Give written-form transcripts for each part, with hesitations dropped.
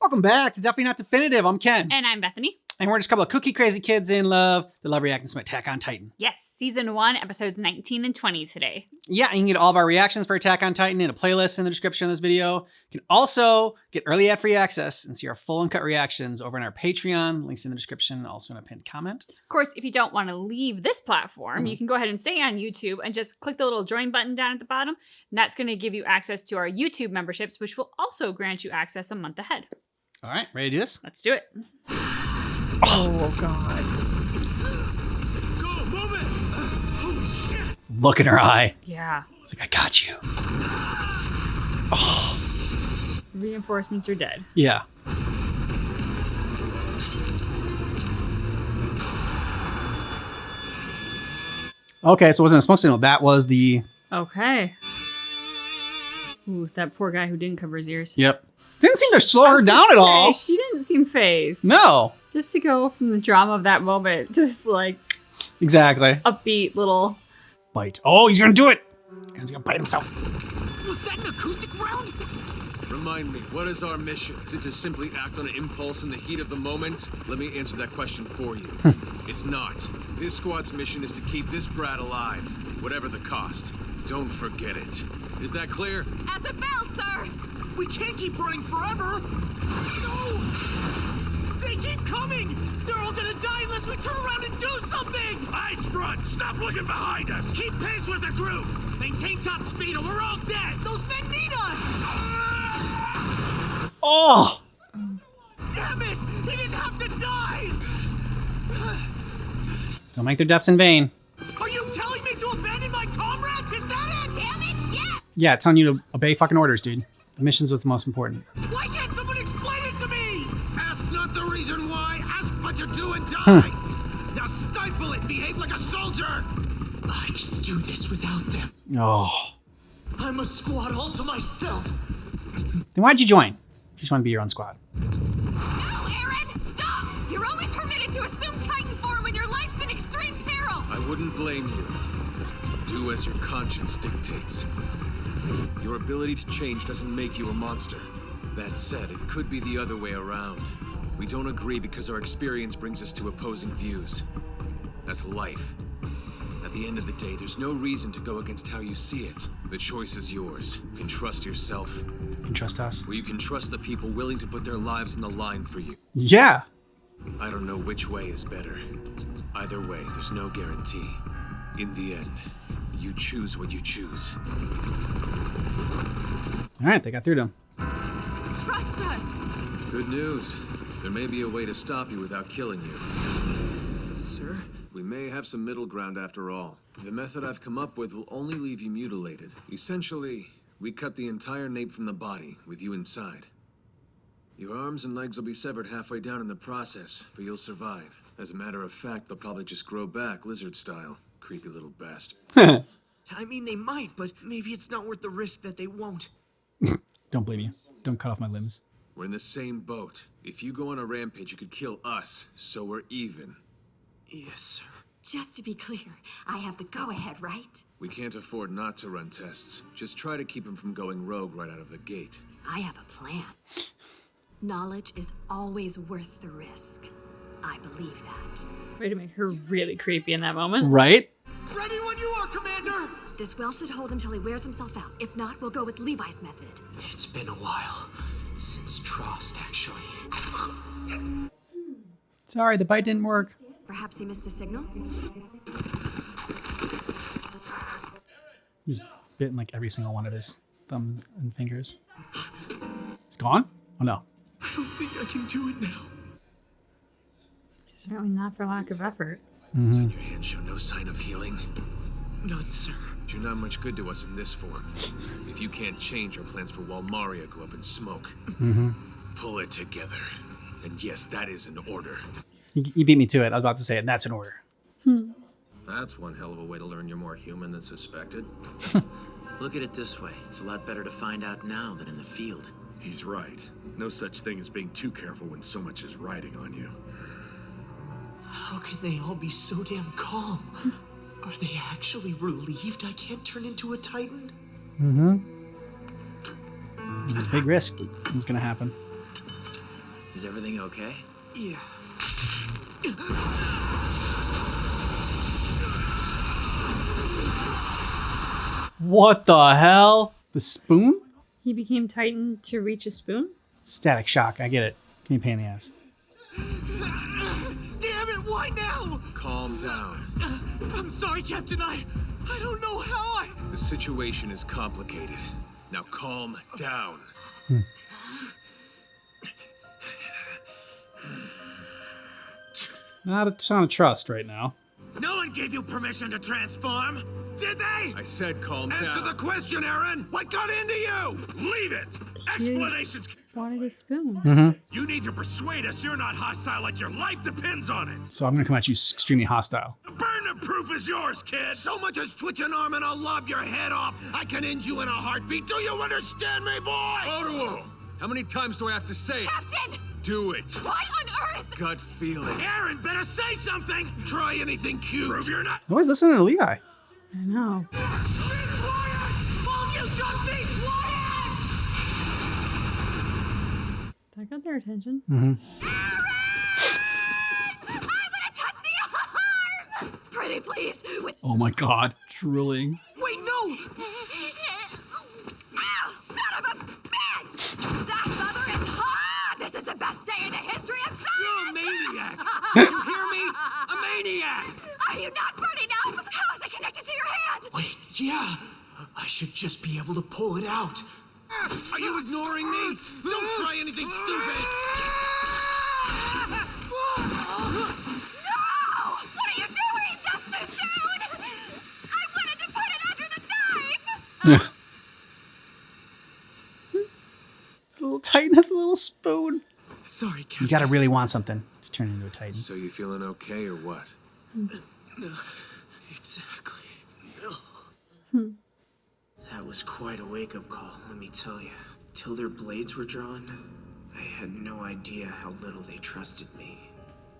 Welcome back to Definitely Not Definitive. I'm Ken. And I'm Bethany. And we're just a couple of cookie crazy kids in love that love reacting to some Attack on Titan. Yes, season 1, episodes 19 and 20 today. Yeah, and you can get all of our reactions for Attack on Titan in a playlist in the description of this video. You can also get early ad-free access and see our full uncut reactions over on our Patreon. Links in the description, also in a pinned comment. Of course, if you don't want to leave this platform, you can go ahead and stay on YouTube and just click the little join button down at the bottom. And that's going to give you access to our YouTube memberships, which will also grant you access a month ahead. All right, ready to do this? Let's do it. Oh, God. Go, move it! Holy shit! Look in her eye. Yeah. It's like, I got you. Oh. Reinforcements are dead. Yeah. Okay, so it wasn't a smoke signal. That was the... Okay. Ooh, that poor guy who didn't cover his ears. Yep. Didn't seem to slow her down at all. She didn't seem phased. No. Just to go from the drama of that moment to this, like, Exactly. upbeat little... Bite. Oh, he's gonna do it. He's gonna bite himself. Was that an acoustic round? Remind me, what is our mission? Is it to simply act on an impulse in the heat of the moment? Let me answer that question for you. It's not. This squad's mission is to keep this brat alive, whatever the cost. Don't forget it. Is that clear? As a bell, sir! We can't keep running forever! No! They keep coming! They're all gonna die unless we turn around and do something! Ice front! Stop looking behind us! Keep pace with the group! Maintain top speed or we're all dead! Those men need us! Oh. Damn it! He didn't have to die! Don't make their deaths in vain. Are you telling me to abandon my comrades? Is that it? Damn it, yeah! Yeah, telling you to obey fucking orders, dude. The mission's what's most important. Why can't someone explain it to me? Ask not the reason why, ask what to do and die! Now stifle it, behave like a soldier! I can do this without them. Oh. I'm a squad all to myself. Then why'd you join? You just want to be your own squad. No, Aaron! Stop! You're only permitted to assume Titan form when your life's in extreme peril! I wouldn't blame you. Do as your conscience dictates. Your ability to change doesn't make you a monster. That said, it could be the other way around. We don't agree because our experience brings us to opposing views. That's life. At the end of the day, there's no reason to go against how you see it. The choice is yours. You can trust yourself, You can trust us. or you can trust the people willing to put their lives on the line for you. Yeah. I don't know which way is better. Either way, there's no guarantee. In the end, you choose what you choose. All right, they got through to him. Trust us! Good news. There may be a way to stop you without killing you. Sir? We may have some middle ground after all. The method I've come up with will only leave you mutilated. Essentially, we cut the entire nape from the body, with you inside. Your arms and legs will be severed halfway down in the process, but you'll survive. As a matter of fact, they'll probably just grow back, lizard style. Creepy little bastard. I mean, they might, but maybe it's not worth the risk that they won't. Don't blame you. Don't cut off my limbs. We're in the same boat. If you go on a rampage, you could kill us, so we're even. Yes, sir. Just to be clear, I have the go-ahead, right? We can't afford not to run tests. Just try to keep him from going rogue right out of the gate. I have a plan. Knowledge is always worth the risk. I believe that. Way to make her really creepy in that moment. Right? Ready when you are, Commander! This well should hold until he wears himself out. If not, we'll go with Levi's method. It's been a while since Trost, actually. Sorry, the bite didn't work. Perhaps he missed the signal? He's bitten like every single one of his thumbs and fingers. It's gone? Oh no. I don't think I can do it now. Certainly not for lack of effort. Your hands show no sign of healing. None, sir. You're not much good to us in this form. If you can't change, our plans for Walmaria go up in smoke. Pull it together. And yes, that is an order. You beat me to it. I was about to say it, and that's an order. That's one hell of a way to learn you're more human than suspected. Look at it this way. It's a lot better to find out now than in the field. He's right. No such thing as being too careful when so much is riding on you. How can they all be so damn calm? Are they actually relieved I can't turn into a Titan? Big risk is gonna happen. Is everything okay? Yeah. What the hell? The spoon? He became Titan to reach a spoon? Static shock. I get it. Can you pain in the ass? Damn it, why now? Calm down. I'm sorry, Captain. I don't know how I... The situation is complicated. Now calm down. Not a ton of trust right now. No one gave you permission to transform, did they? I said calm down. Answer the question, Aaron. What got into you? Leave it. Explanations. Wanted a spoon. You need to persuade us you're not hostile like your life depends on it. So I'm gonna come at you extremely hostile. The burden of proof is yours, kid. So much as twitch an arm and I'll lob your head off. I can end you in a heartbeat. Do you understand me, boy? Oruo! How many times do I have to say it? Captain! Do it. Why on earth? Gut feeling. Aaron, better say something. Try anything cute. Prove you're not. Nobody's listening to Levi. I know. Be quiet! All you just be quiet! That got their attention. I want to touch the arm! Pretty please, with... Oh my god. Drooling. Wait, no! Ow, son of a bitch! That mother is hot! This is the best day in the history of You're a science! maniac! You hear me? A maniac! Are you not burning up? How is it connected to your hand? Wait, yeah. I should just be able to pull it out. Are you ignoring me? Don't try anything stupid! No! What are you doing? That's too soon! I wanted to put it under the knife! Little Titan has a little spoon. Sorry, Captain. You gotta really want something to turn into a Titan. So you feeling okay or what? No, exactly. No. That was quite a wake-up call, let me tell you. Till their blades were drawn, I had no idea how little they trusted me.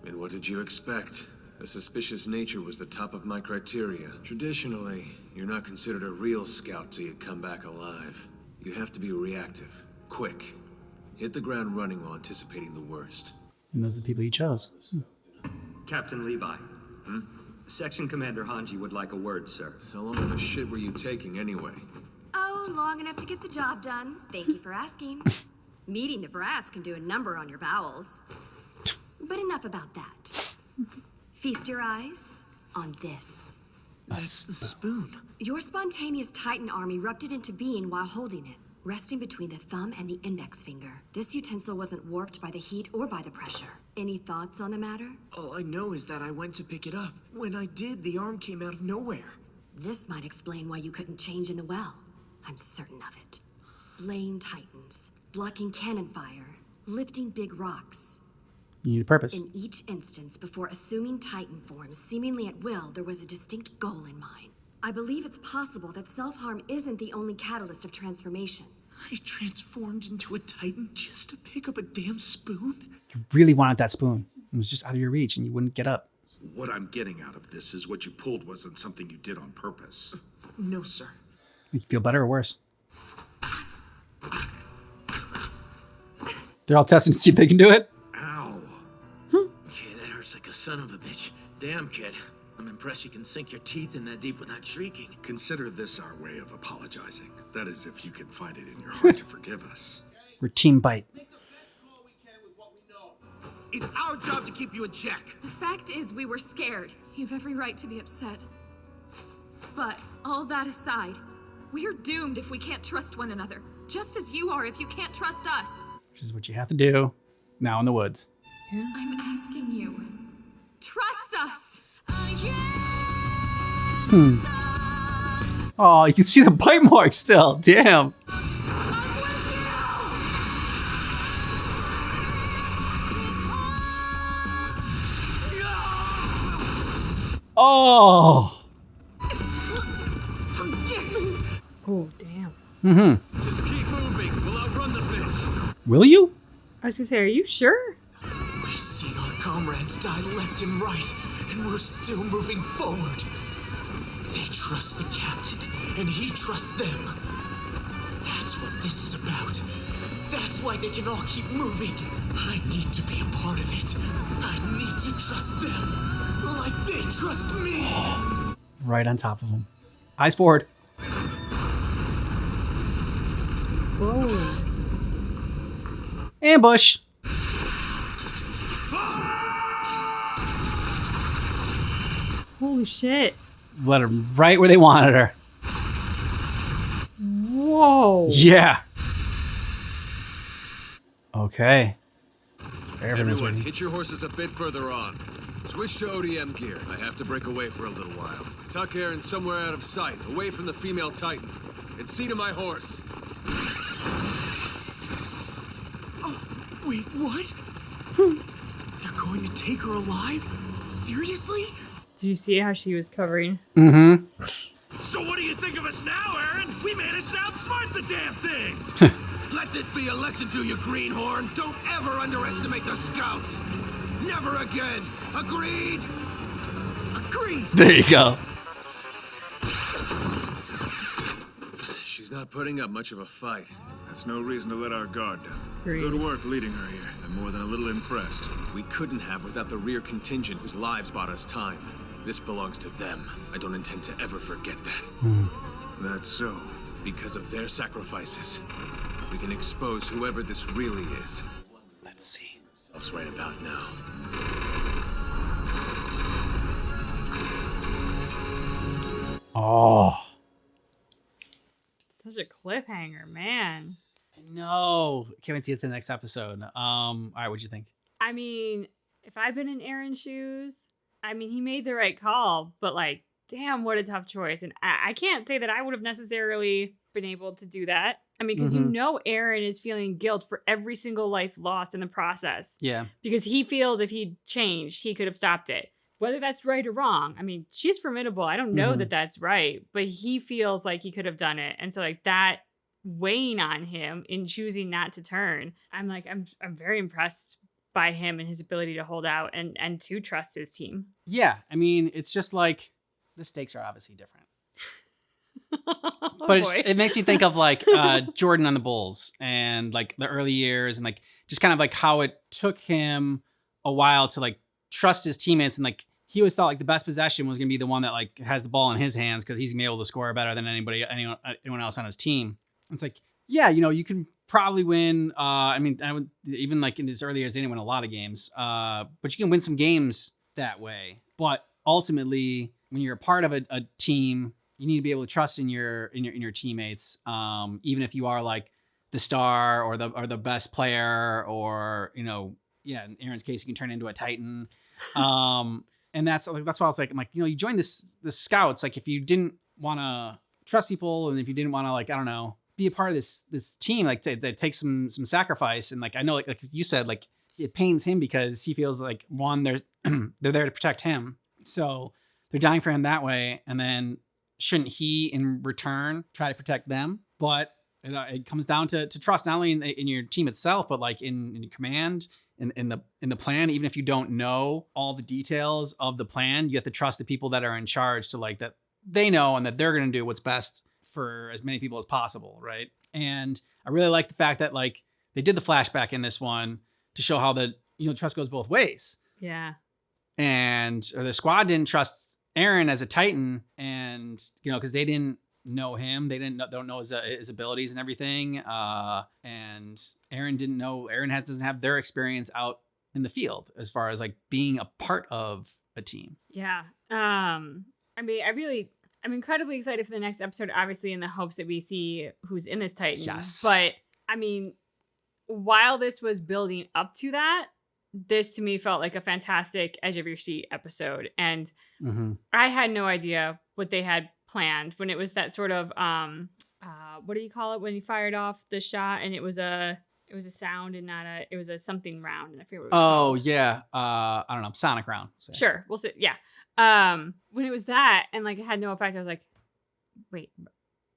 And what did you expect? A suspicious nature was the top of my criteria. Traditionally, you're not considered a real scout till you come back alive. You have to be reactive, quick. Hit the ground running while anticipating the worst. And those are the people you chose. Captain Levi. Section Commander Hanji would like a word, sir. How long of a shit were you taking anyway? Oh, long enough to get the job done. Thank you for asking. Meeting the brass can do a number on your bowels. But enough about that. Feast your eyes on this. That's the spoon. Your spontaneous Titan arm erupted into being while holding it, resting between the thumb and the index finger. This utensil wasn't warped by the heat or by the pressure. Any thoughts on the matter? All I know is that I went to pick it up. When I did, the arm came out of nowhere. This might explain why you couldn't change in the well. I'm certain of it. Slaying Titans, blocking cannon fire, lifting big rocks. You need a purpose. In each instance, before assuming Titan form seemingly at will, there was a distinct goal in mind. I believe it's possible that self-harm isn't the only catalyst of transformation. I transformed into a Titan just to pick up a damn spoon? You really wanted that spoon. It was just out of your reach and you wouldn't get up. What I'm getting out of this is what you pulled wasn't something you did on purpose. No, sir. Make you feel better or worse? They're all testing to see if they can do it. Ow. Okay, that hurts like a son of a bitch. Damn, kid. I'm impressed you can sink your teeth in that deep without shrieking. Consider this our way of apologizing. That is, if you can find it in your heart to forgive us. We're Team Bite. It's our job to keep you in check. The fact is, we were scared. You have every right to be upset. But, all that aside, we're doomed if we can't trust one another. Just as you are if you can't trust us. Which is what you have to do now in the woods. I'm asking you. Trust us! Oh, you can see the bite mark still. Damn. Oh. Oh, damn. Just keep moving. We'll outrun the bitch. Will you? I was gonna say, are you sure? We've seen our comrades die left and right, and we're still moving forward. They trust the captain, and he trusts them. That's what this is about. That's why they can all keep moving. I need to be a part of it. I need to trust them like they trust me. Right on top of him. Eyes forward. Whoa. Ambush. Holy shit. Let her right where they wanted her. Whoa. Yeah. Okay. Everyone, hitch your horses a bit further on. Switch to ODM gear. I have to break away for a little while. Tuck Aaron somewhere out of sight, away from the female Titan. And see to my horse. Wait, what? They're going to take her alive? Seriously? Did you see how she was covering? Mm-hmm. So what do you think of us now, Aaron? We managed to outsmart the damn thing! Let this be a lesson to you, Greenhorn. Don't ever underestimate the scouts. Never again. Agreed? Agreed. There you go. She's not putting up much of a fight. That's no reason to let our guard down. Agreed. Good work leading her here. I'm more than a little impressed. We couldn't have without the rear contingent whose lives bought us time. This belongs to them. I don't intend to ever forget that. That's so. Because of their sacrifices, we can expose whoever this really is. Let's see. That's right about now. Oh. Such a cliffhanger, man. No. Can't wait to get to the next episode. All right, what'd you think? I mean, if I'd been in Aaron's shoes, I mean, he made the right call, but like, damn, what a tough choice. And I can't say that I would have necessarily been able to do that. I mean, because you know Aaron is feeling guilt for every single life lost in the process. Yeah. Because he feels if he'd changed, he could have stopped it. Whether that's right or wrong, I mean, she's formidable. I don't know that that's right, but he feels like he could have done it. And so like that weighing on him in choosing not to turn, I'm like, I'm very impressed by him and his ability to hold out and to trust his team. Yeah. I mean, it's just like the stakes are obviously different. Oh, But boy. it makes me think of like Jordan on the Bulls and like the early years and like just kind of like how it took him a while to like trust his teammates, and like he always thought like the best possession was gonna be the one that like has the ball in his hands because he's gonna be able to score better than anyone else on his team. It's like, yeah, you know, you can probably win. I mean, I would even like in his early years, they didn't win a lot of games, but you can win some games that way. But ultimately, when you're a part of a team, you need to be able to trust in your teammates, even if you are like the star or the best player, or in Aaron's case, you can turn into a Titan. And that's why I was like, I'm like, you joined the scouts. Like if you didn't want to trust people, and if you didn't want to like, I don't know, be a part of this team, like that takes some sacrifice. And like, I know like you said, like it pains him because he feels like one, they're there to protect him. So they're dying for him that way. And then shouldn't he in return try to protect them? But it comes down to trust, not only in your team itself, but like in your command, in the plan. Even if you don't know all the details of the plan, you have to trust the people that are in charge to like that they know and that they're going to do what's best for as many people as possible, right? And I really like the fact that like they did the flashback in this one to show how the trust goes both ways. Yeah. And the squad didn't trust Aaron as a Titan, and because they didn't know him, they don't know his abilities and everything. And Aaron didn't know. Aaron doesn't have their experience out in the field as far as like being a part of a team. Yeah. I mean, I'm incredibly excited for the next episode, obviously in the hopes that we see who's in this Titan. Yes. But I mean, while this was building up to that, this to me felt like a fantastic edge of your seat episode. And I had no idea what they had planned when it was that sort of, what do you call it when you fired off the shot and it was a sound and it was a something round. And I forget what it was called. Yeah. I don't know. Sonic round. So. Sure. We'll see. Yeah. When it was that and like it had no effect, I was like, wait,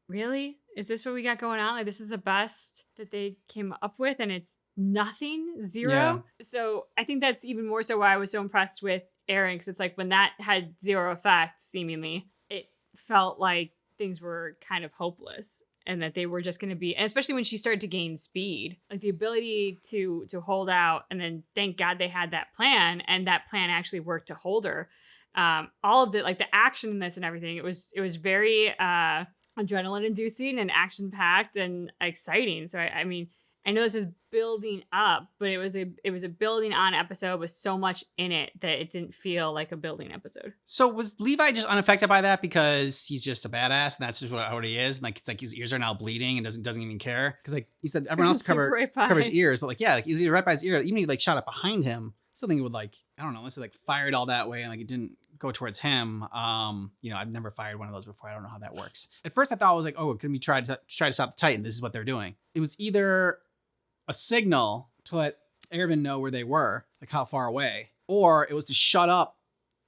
really? Is this what we got going on? Like this is the best that they came up with and it's nothing, zero. Yeah. So I think that's even more so why I was so impressed with Aaron, because it's like when that had zero effect, seemingly, it felt like things were kind of hopeless. and that they were just going to be, and especially when she started to gain speed, like the ability to hold out, and then thank God they had that plan, and that plan actually worked to hold her. All of the like the action in this and everything, it was very adrenaline inducing and action packed and exciting. So I mean, I know this is building up, but it was a building on episode with so much in it that it didn't feel like a building episode. So was Levi just unaffected by that because he's just a badass and that's just what he is? And like it's like his ears are now bleeding and doesn't even care because like he said everyone else cover his ears, but like yeah, like he was right by his ear. Even if he like shot it behind him, I still think it would like I don't know, unless it like fired all that way and like it didn't go towards him. You know, I've never fired one of those before. I don't know how that works. At first I thought it was like, oh, can we try to stop the Titan? This is what they're doing. It was either a signal to let Erwin know where they were, like how far away, or it was to shut up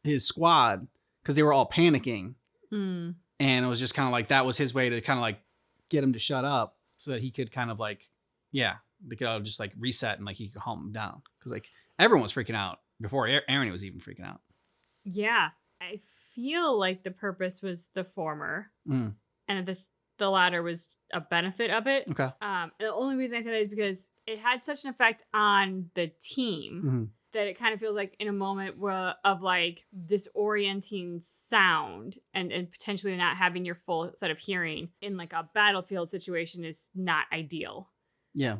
his squad because they were all panicking. And it was just kind of like, that was his way to kind of like get him to shut up so that he could kind of like, yeah, they could all just like reset and like he could calm him down. Because like everyone was freaking out before Aaron was even freaking out. Yeah, I feel like the purpose was the former, and the latter was a benefit of it. Okay. The only reason I say that is because it had such an effect on the team that it kind of feels like in a moment of like disorienting sound and potentially not having your full set of hearing in like a battlefield situation is not ideal. Yeah.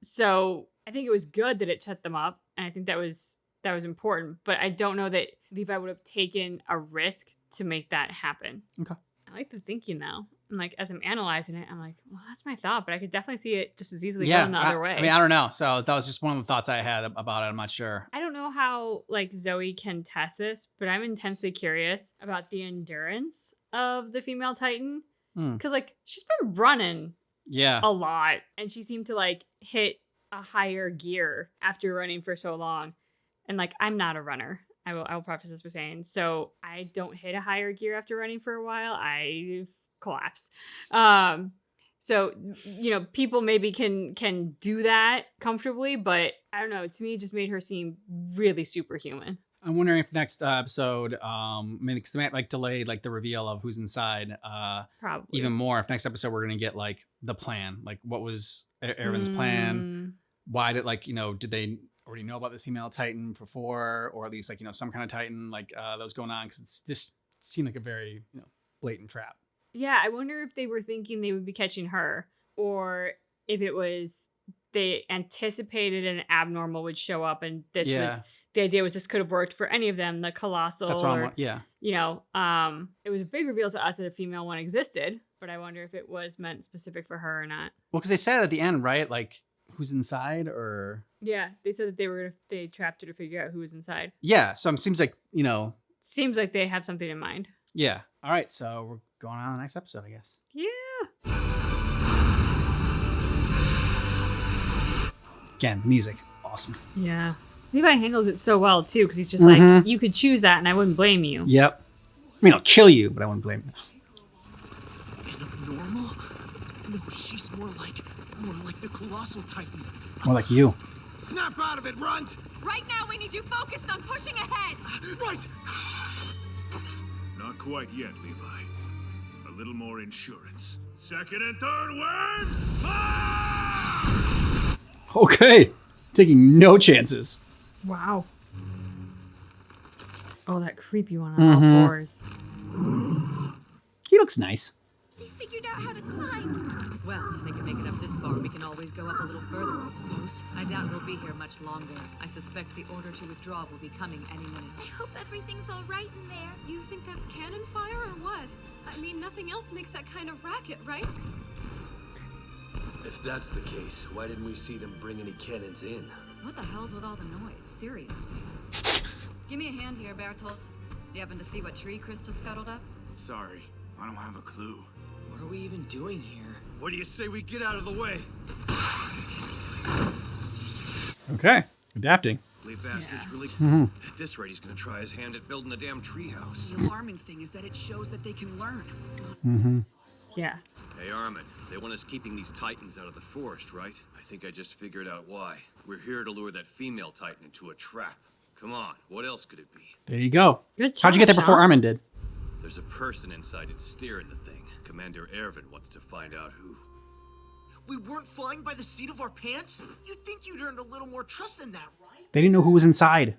So I think it was good that it shut them up, and I think that was important, but I don't know that Levi would have taken a risk to make that happen. Okay. I like the thinking now. And like as I'm analyzing it, I'm like, well, that's my thought, but I could definitely see it just as easily going the other way. I mean, I don't know. So that was just one of the thoughts I had about it. I'm not sure. I don't know how like Zoe can test this, but I'm intensely curious about the endurance of the female Titan. Because like she's been running a lot, and she seemed to like hit a higher gear after running for so long. And like, I'm not a runner. I will preface this by saying, so I don't hit a higher gear after running for a while. I collapse. So, you know, people maybe can do that comfortably, but I don't know. To me, it just made her seem really superhuman. I'm wondering if next episode, because they might like delay like the reveal of who's inside. Probably even more. If next episode we're gonna get like the plan, like what was Erwin's plan? Why did did they already know about this female Titan before, or at least like some kind of Titan like that was going on? Because it's just seemed like a very blatant trap. Yeah, I wonder if they were thinking they would be catching her, or if it was they anticipated an abnormal would show up, and this was the idea was this could have worked for any of them, the Colossal. That's what it was a big reveal to us that a female one existed, but I wonder if it was meant specific for her or not. Well, because they said at the end, right? Like who's inside, or yeah, they said that they trapped her to figure out who was inside. Yeah, so it seems like seems like they have something in mind. Yeah. All right, so we're going on to the next episode, I guess. Yeah. Again, the music, awesome. Yeah. Levi handles it so well, too, because he's just like, you could choose that and I wouldn't blame you. Yep. I mean, I'll kill you, but I wouldn't blame you. Normal? No, she's more like the Colossal Titan. More like you. Snap out of it, Runt! Right now, we need you focused on pushing ahead. Right! Not quite yet, Levi. A little more insurance. Second and third waves! Ah! Okay. Taking no chances. Wow. Oh, that creepy one on all fours. He looks nice. They figured out how to climb. Well, if they can make it up this far, we can always go up a little further, I suppose. I doubt we'll be here much longer. I suspect the order to withdraw will be coming any minute. I hope everything's all right in there. You think that's cannon fire or what? I mean, nothing else makes that kind of racket, right? If that's the case, why didn't we see them bring any cannons in? What the hell's with all the noise? Seriously. Give me a hand here, Bertolt. You happen to see what tree Krista scuttled up? Sorry, I don't have a clue. What are we even doing here? What do you say we get out of the way? Okay. Adapting. Leave bastards really... At this rate, he's gonna try his hand at building a damn treehouse. The alarming thing is that it shows that they can learn. Yeah. Hey, Armin, they want us keeping these Titans out of the forest, right? I think I just figured out why. We're here to lure that female Titan into a trap. Come on, what else could it be? There you go. Good job, How'd you get there before Sean. Armin did? There's a person inside it steering the thing. Commander Ervin wants to find out who. We weren't flying by the seat of our pants? You'd think you'd earned a little more trust than that, right? They didn't know who was inside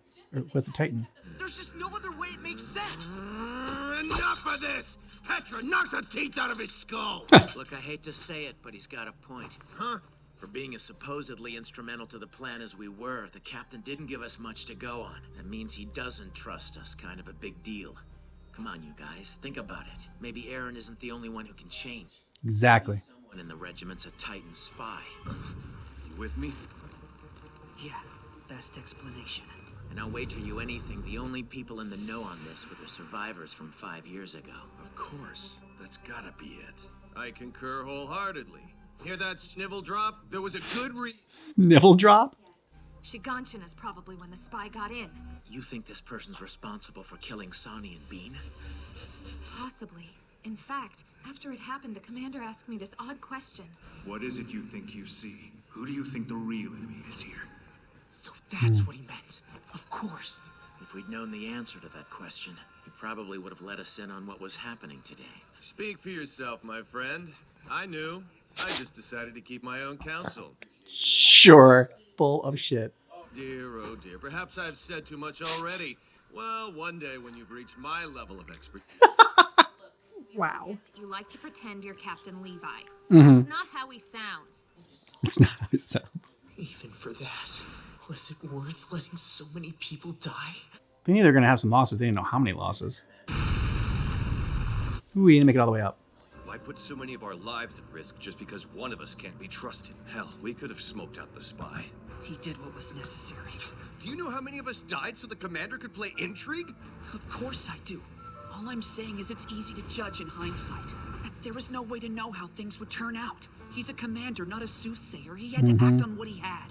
with the Titan. There's just no other way it makes sense. Enough of this! Petra, knock the teeth out of his skull! Look, I hate to say it, but he's got a point. Huh? For being as supposedly instrumental to the plan as we were, the captain didn't give us much to go on. That means he doesn't trust us, kind of a big deal. Come on, you guys, think about it. Maybe Eren isn't the only one who can change. Exactly. Someone in the regiment's a Titan spy. You with me? Yeah, best explanation. And I'll wager you anything, the only people in the know on this were the survivors from 5 years ago. Of course. That's gotta be it. I concur wholeheartedly. Hear that snivel drop? There was a good Snivel drop? Shiganshina is probably when the spy got in. You think this person's responsible for killing Sonny and Bean? Possibly. In fact, after it happened, the commander asked me this odd question. What is it you think you see? Who do you think the real enemy is here? So that's what he meant. Of course. If we'd known the answer to that question, he probably would have let us in on what was happening today. Speak for yourself, my friend. I knew. I just decided to keep my own counsel. Sure. Full of shit. Dear, oh dear. Perhaps I've said too much already. Well, one day when you've reached my level of expertise. Wow. You like to pretend you're Captain Levi. Mm-hmm. That's not how he sounds. It's not how it sounds. Even for that, was it worth letting so many people die? They knew they were going to have some losses. They didn't know how many losses. Ooh, we didn't make it all the way up. Why put so many of our lives at risk just because one of us can't be trusted? Hell, we could have smoked out the spy. He did what was necessary. Do you know how many of us died so the commander could play intrigue? Of course I do. All I'm saying is it's easy to judge in hindsight. There was no way to know how things would turn out. He's a commander, not a soothsayer. He had to act on what he had.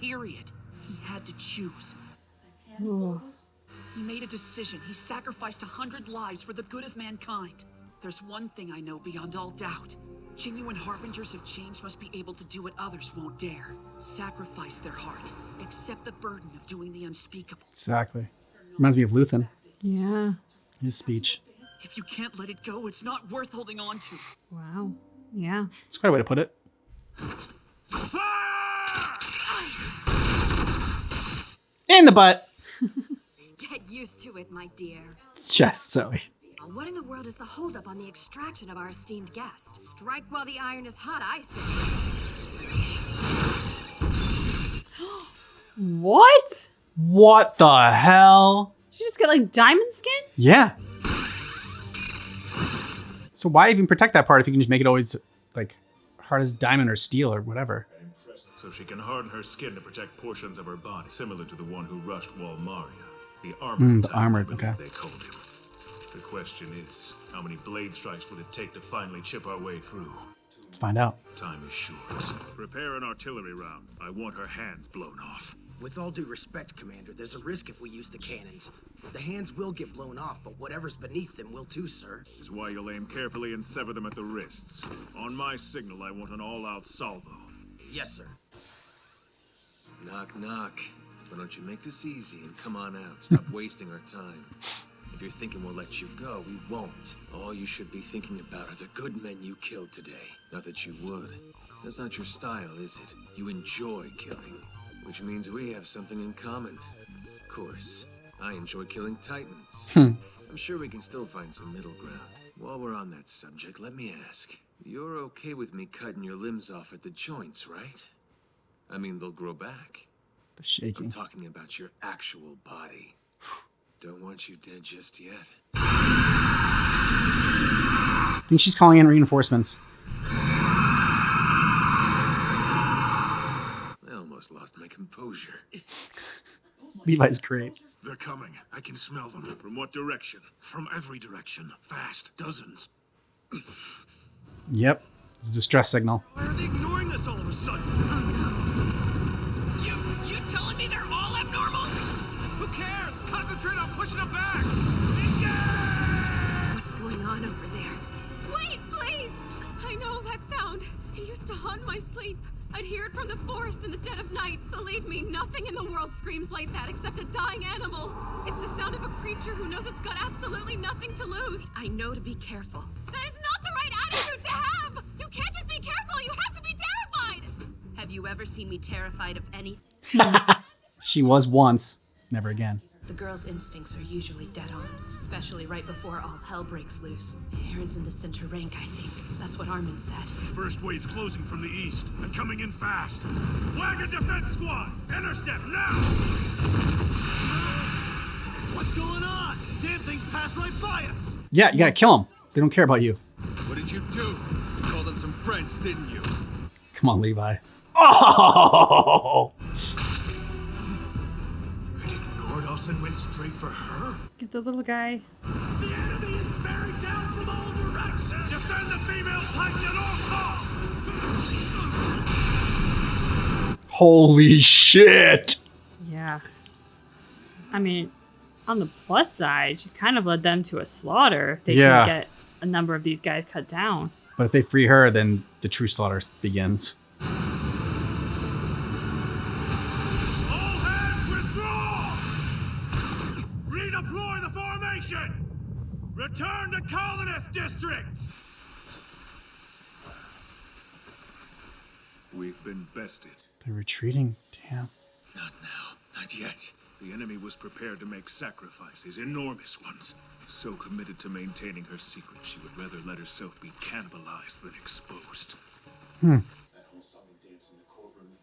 Period. He had to choose. He made a decision. He sacrificed 100 lives for the good of mankind. There's one thing I know beyond all doubt. Genuine harbingers of change must be able to do what others won't dare. Sacrifice their heart. Accept the burden of doing the unspeakable. Exactly. Reminds me of Luthen. Yeah. His speech. If you can't let it go, it's not worth holding on to. Wow. Yeah. That's quite a way to put it. In the butt. Get used to it, my dear. Yes, Zoe. What in the world is the holdup on the extraction of our esteemed guest? Strike while the iron is hot, I say. What? What the hell? Did you just get like diamond skin? Yeah. So why even protect that part if you can just make it always like hard as diamond or steel or whatever? So she can harden her skin to protect portions of her body, similar to the one who rushed Wall Maria. The armored. The armored, okay. They called him. The question is, how many blade strikes would it take to finally chip our way through? Let's find out. Time is short. Prepare an artillery round. I want her hands blown off. With all due respect, Commander, there's a risk if we use the cannons. The hands will get blown off, but whatever's beneath them will too, sir. Is why you'll aim carefully and sever them at the wrists. On my signal, I want an all-out salvo. Yes, sir. Knock, knock. Why don't you make this easy and come on out? Stop wasting our time. If you're thinking we'll let you go, we won't. All you should be thinking about are the good men you killed today. Not that you would. That's not your style, is it? You enjoy killing. Which means we have something in common. Of course, I enjoy killing Titans. I'm sure we can still find some middle ground. While we're on that subject, let me ask. You're okay with me cutting your limbs off at the joints, right? I mean, they'll grow back. The shaking. I'm talking about your actual body. Don't want you dead just yet. I think she's calling in reinforcements. I almost lost my composure. Levi's great. They're coming. I can smell them. From what direction? From every direction. Fast. Dozens. Yep. It's a distress signal. Why are they ignoring us all of a sudden? Oh no. You telling me they're all abnormal? Who cares? Concentrate on pushing them back! What's going on over there? Wait, please! I know that sound. It used to haunt my sleep. I'd hear it from the forest in the dead of night. Believe me, nothing in the world screams like that except a dying animal. It's the sound of a creature who knows it's got absolutely nothing to lose. I know to be careful. That is not the right attitude you ever seen me terrified of anything? She was once, never again. The girl's instincts are usually dead on, especially right before all hell breaks loose. Aaron's in the center rank, I think. That's what Armin said. First wave's closing from the east and coming in fast. Wagon defense squad, intercept now! What's going on? Damn things passed right by us. Yeah, you gotta kill them. They don't care about you. What did you do? You called them some French, didn't you? Come on, Levi. Oh! Ignored us and went straight for her? Get the little guy. The enemy is bearing down from all directions! Defend the female Titan at all costs! Holy shit! Yeah. I mean, on the plus side, she's kind of led them to a slaughter if they can get a number of these guys cut down. But if they free her, then the true slaughter begins. All hands withdraw! Redeploy the formation! Return to Colonist District! We've been bested. They're retreating. Damn. Not now. Not yet. The enemy was prepared to make sacrifices, enormous ones. So committed to maintaining her secret, she would rather let herself be cannibalized than exposed.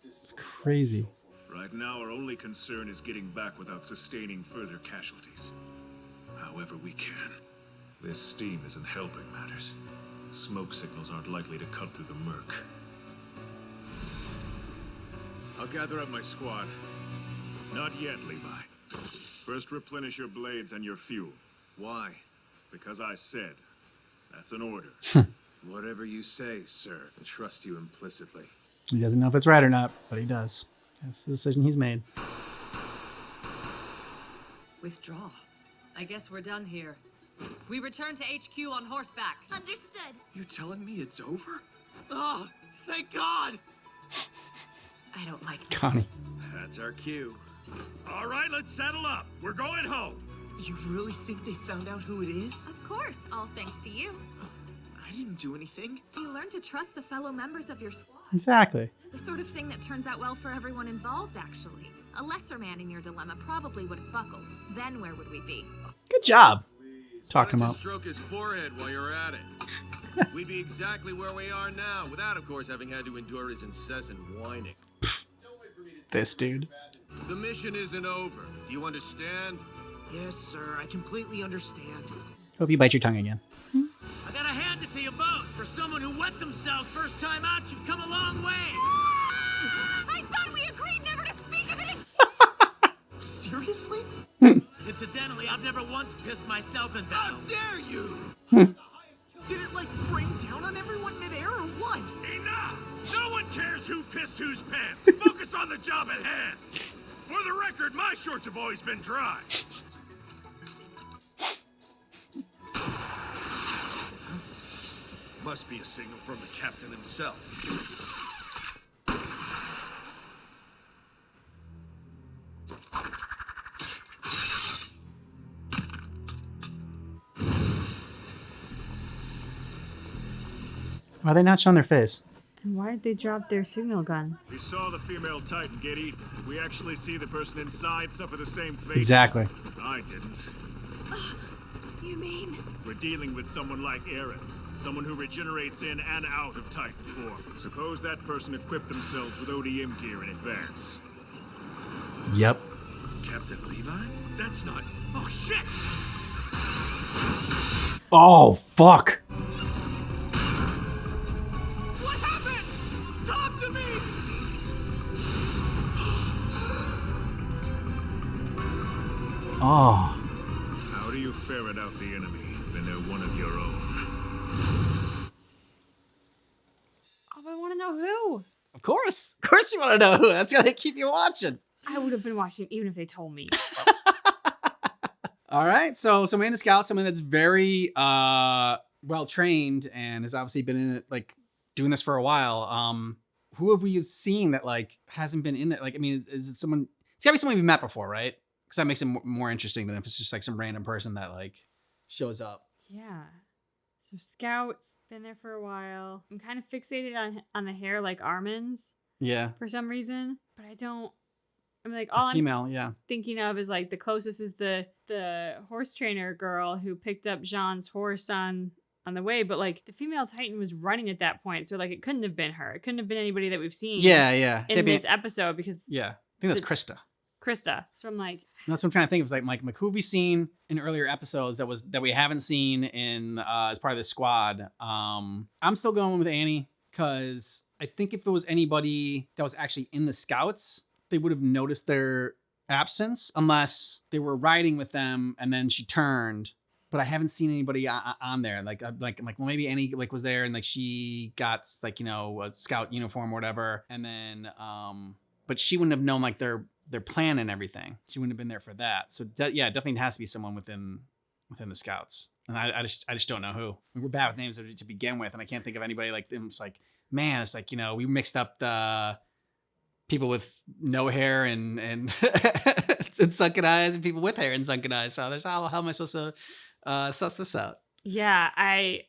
It's crazy. Right now, our only concern is getting back without sustaining further casualties. However we can. This steam isn't helping matters. Smoke signals aren't likely to cut through the murk. I'll gather up my squad. Not yet, Levi. First replenish your blades and your fuel. Why? Because I said. That's an order. Whatever you say, sir. I trust you implicitly. He doesn't know if it's right or not, but he does. That's the decision he's made. Withdraw. I guess we're done here. We return to HQ on horseback. Understood. You telling me it's over? Oh, thank God! I don't like this. Connie. That's our cue. All right, let's settle up. We're going home. You really think they found out who it is? Of course, all thanks to you. I didn't do anything. You learn to trust the fellow members of your squad. Exactly. The sort of thing that turns out well for everyone involved, actually. A lesser man in your dilemma probably would have buckled. Then where would we be? Good job. Talk him Why don't up. you stroke his forehead while you're at it? We'd be exactly where we are now, without, of course, having had to endure his incessant whining. This dude. The mission isn't over. Do you understand? Yes, sir. I completely understand. Hope you bite your tongue again. I gotta hand it to you both. For someone who wet themselves first time out, you've come a long way. I thought we agreed never to speak of it. Seriously? Incidentally, I've never once pissed myself in battle. How dare you? Did it, like, rain down on everyone midair or what? Enough! No one cares who pissed whose pants. Focus on the job at hand. For the record, my shorts have always been dry. Must be a signal from the captain himself. Why are they not showing their face? And why did they drop their signal gun? We saw the female Titan get eaten. Did we actually see the person inside suffer the same fate? Exactly. I didn't. You mean? We're dealing with someone like Aaron. Someone who regenerates in and out of Titan form. Suppose that person equipped themselves with ODM gear in advance. Yep. Captain Levi? That's not... Oh, shit! Oh, fuck. What happened? Talk to me! Oh. How do you ferret out the enemy when they're one of your own? Oh, I want to know who. Of course you want to know who. That's why they keep you watching. I would have been watching even if they told me. All right, so Amanda Scout, someone that's very well trained and has obviously been in it, like doing this for a while. Who have we seen that like hasn't been in there? Like, I mean, is it someone? It's gotta be someone we've met before, right? Because that makes it more interesting than if it's just like some random person that like shows up. Yeah. So Scout's been there for a while. I'm kind of fixated on the hair like Armin's. Yeah. for some reason. But I'm like, all Female, I'm thinking of is like the closest is the horse trainer girl who picked up Jean's horse on the way. But like the female Titan was running at that point. So like it couldn't have been her. It couldn't have been anybody that we've seen in this episode because I think that's Krista. So I'm like, that's what I'm trying to think of. It's like who we've seen in earlier episodes that we haven't seen in as part of the squad. I'm still going with Annie because I think if it was anybody that was actually in the scouts, they would have noticed their absence unless they were riding with them and then she turned. But I haven't seen anybody on there. Like well, maybe Annie like was there and like she got like, you know, a scout uniform or whatever. And then, but she wouldn't have known like their plan and everything. She wouldn't have been there for that. So it definitely has to be someone within the scouts. And I just don't know who. We're bad with names to begin with, and I can't think of anybody like them. It's like, man, it's like, you know, we mixed up the people with no hair and and sunken eyes and people with hair and sunken eyes. So there's how am I supposed to suss this out? Yeah, I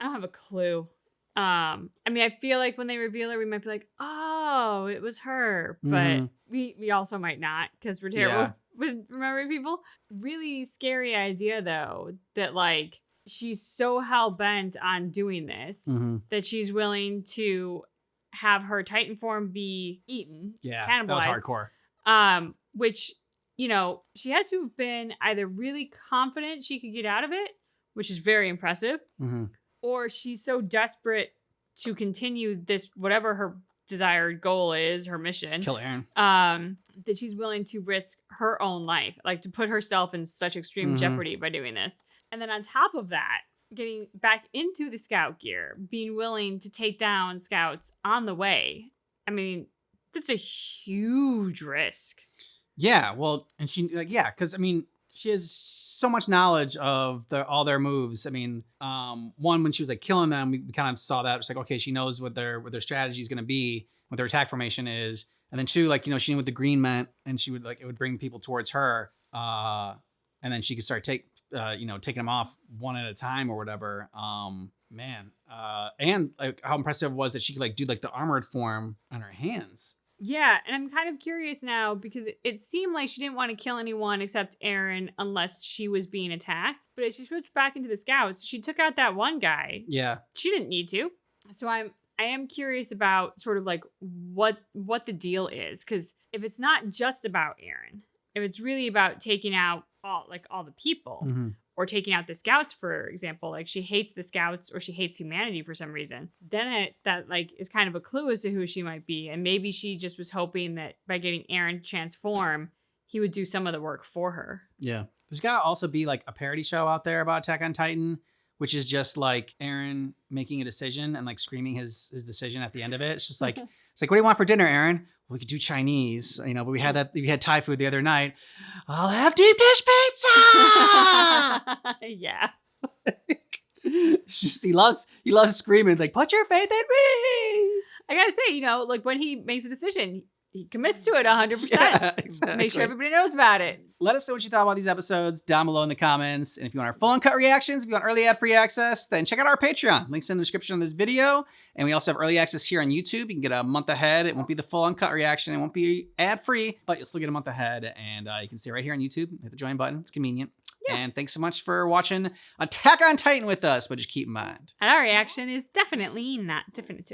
don't have a clue. I mean, I feel like when they reveal her, we might be like, oh, it was her. But we also might not because we're terrible with remembering people. Really scary idea, though, that like she's so hell-bent on doing this that she's willing to have her Titan form be eaten, cannibalized. That was hardcore. Which, you know, she had to have been either really confident she could get out of it, which is very impressive, or she's so desperate to continue this, whatever her desired goal is, her mission, kill Eren, that she's willing to risk her own life, like to put herself in such extreme jeopardy by doing this. And then on top of that, getting back into the scout gear, being willing to take down scouts on the way. I mean, that's a huge risk. Yeah, well, and she because I mean, she has so much knowledge of all their moves. I mean, one, when she was like killing them, we kind of saw that. It's like, okay, she knows what their strategy is going to be, what their attack formation is. And then two, like, you know, she knew what the green meant, and she would like, it would bring people towards her. And then she could start taking them off one at a time or whatever. And like how impressive it was that she could like do like the armored form on her hands. Yeah, and I'm kind of curious now because it seemed like she didn't want to kill anyone except Eren unless she was being attacked. But as she switched back into the scouts, she took out that one guy. Yeah. She didn't need to. So I am curious about sort of like what the deal is, because if it's not just about Eren, if it's really about taking out all the people, or taking out the scouts, for example, like she hates the scouts or she hates humanity for some reason, then that like is kind of a clue as to who she might be. And maybe she just was hoping that by getting Eren to transform, he would do some of the work for her. Yeah. There's got to also be like a parody show out there about Attack on Titan, which is just like Eren making a decision and like screaming his decision at the end of it. It's just like, it's like, what do you want for dinner, Eren? Well, we could do Chinese, you know, but we had Thai food the other night. I'll have deep dish pizza. Yeah. he loves screaming, like, put your faith in me. I gotta say, you know, like when he makes a decision, he commits to it 100%. Yeah, exactly. Make sure everybody knows about it. Let us know what you thought about these episodes down below in the comments. And if you want our full uncut reactions, if you want early ad-free access, then check out our Patreon. Links in the description of this video. And we also have early access here on YouTube. You can get a month ahead. It won't be the full uncut reaction. It won't be ad-free, but you'll still get a month ahead. And you can stay right here on YouTube. Hit the join button. It's convenient. Yeah. And thanks so much for watching Attack on Titan with us. But just keep in mind, and our reaction is definitely not definitive.